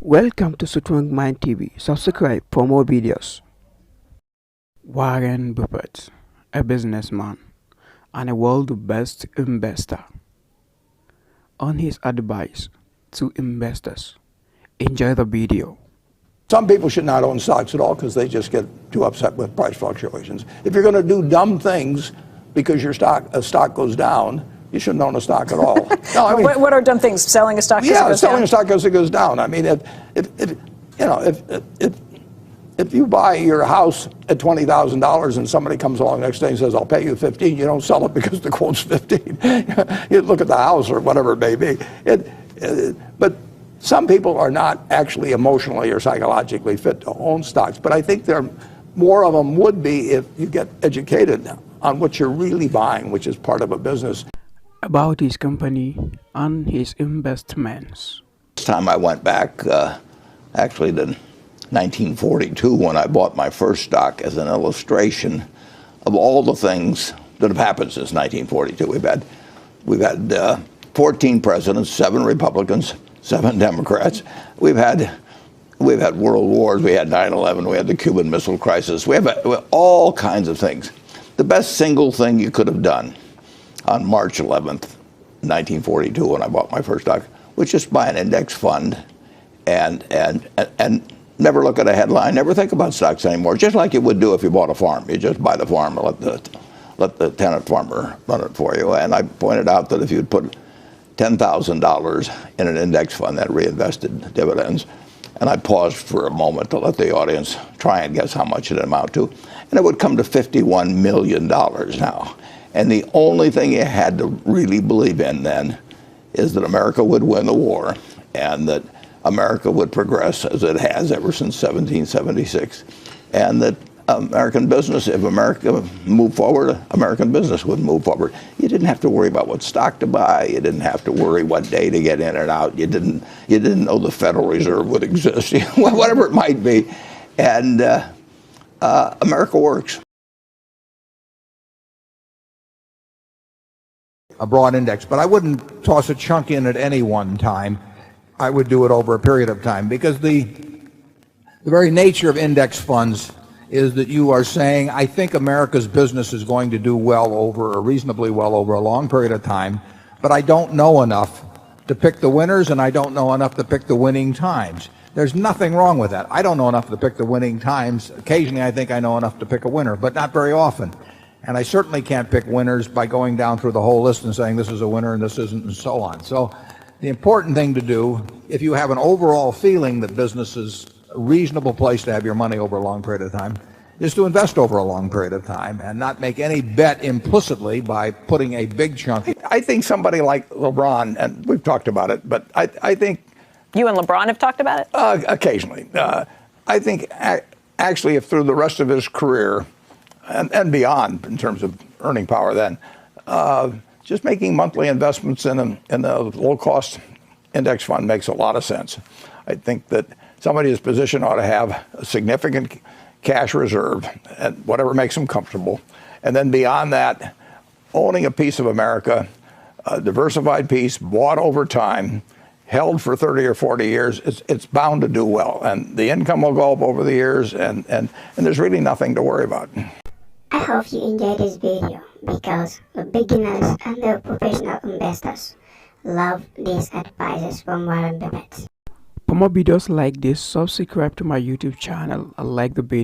Welcome to Strong Mind TV. Subscribe for more videos. Warren Buffett, a businessman and a world's best investor, on his advice to investors. Enjoy the video. Some people should not own stocks at all because they just get too upset with price fluctuations. If you're going to do dumb things because your stock goes down, you shouldn't own a stock at all. No, I mean, what are dumb things? Selling a stock? Yeah, selling a stock because it goes down. I mean, if you buy your house at $20,000 and somebody comes along next day and says, "I'll pay you 15," you don't sell it because the quote's 15. You look at the house or whatever it may be. But some people are not actually emotionally or psychologically fit to own stocks. But I think more of them would be if you get educated on what you're really buying, which is part of a business. About his company and his investments. This time I went back actually to 1942 when I bought my first stock as an illustration of all the things that have happened since 1942. We've had 14 presidents, 7 Republicans, 7 Democrats. We've had world wars. We had 9/11. We had the Cuban Missile Crisis. We have all kinds of things. The best single thing you could have done on March 11th, 1942, when I bought my first stock, was just buy an index fund and never look at a headline, never think about stocks anymore, just like you would do if you bought a farm. You just buy the farm and let the tenant farmer run it for you. And I pointed out that if you'd put $10,000 in an index fund that reinvested dividends, and I paused for a moment to let the audience try and guess how much it amount to, and it would come to $51 million now. And the only thing you had to really believe in then is that America would win the war and that America would progress as it has ever since 1776, and that American business, if America moved forward, American business would move forward. You didn't have to worry about what stock to buy. You didn't have to worry what day to get in and out. You didn't know the Federal Reserve would exist, whatever it might be. And America works. A broad index, but I wouldn't toss a chunk in at any one time. I would do it over a period of time, because the very nature of index funds is that you are saying, I think America's business is going to do reasonably well over a long period of time, but I don't know enough to pick the winners, and I don't know enough to pick the winning times. There's nothing wrong with that. I don't know enough to pick the winning times. Occasionally I think I know enough to pick a winner, but not very often. And I certainly can't pick winners by going down through the whole list and saying this is a winner and this isn't, and so on. So the important thing to do, if you have an overall feeling that business is a reasonable place to have your money over a long period of time, is to invest over a long period of time and not make any bet implicitly by putting a big chunk. I think somebody like LeBron, and we've talked about it, but I think... You and LeBron have talked about it? Occasionally. I think actually if through the rest of his career, and beyond in terms of earning power then, just making monthly investments in a low-cost index fund makes a lot of sense. I think that somebody in his position ought to have a significant cash reserve, and whatever makes them comfortable. And then beyond that, owning a piece of America, a diversified piece, bought over time, held for 30 or 40 years, it's bound to do well. And the income will go up over the years, and there's really nothing to worry about. I hope you enjoyed this video, because the beginners and the professional investors love these advices from Warren Buffett. For more videos like this, subscribe to my YouTube channel and like the video.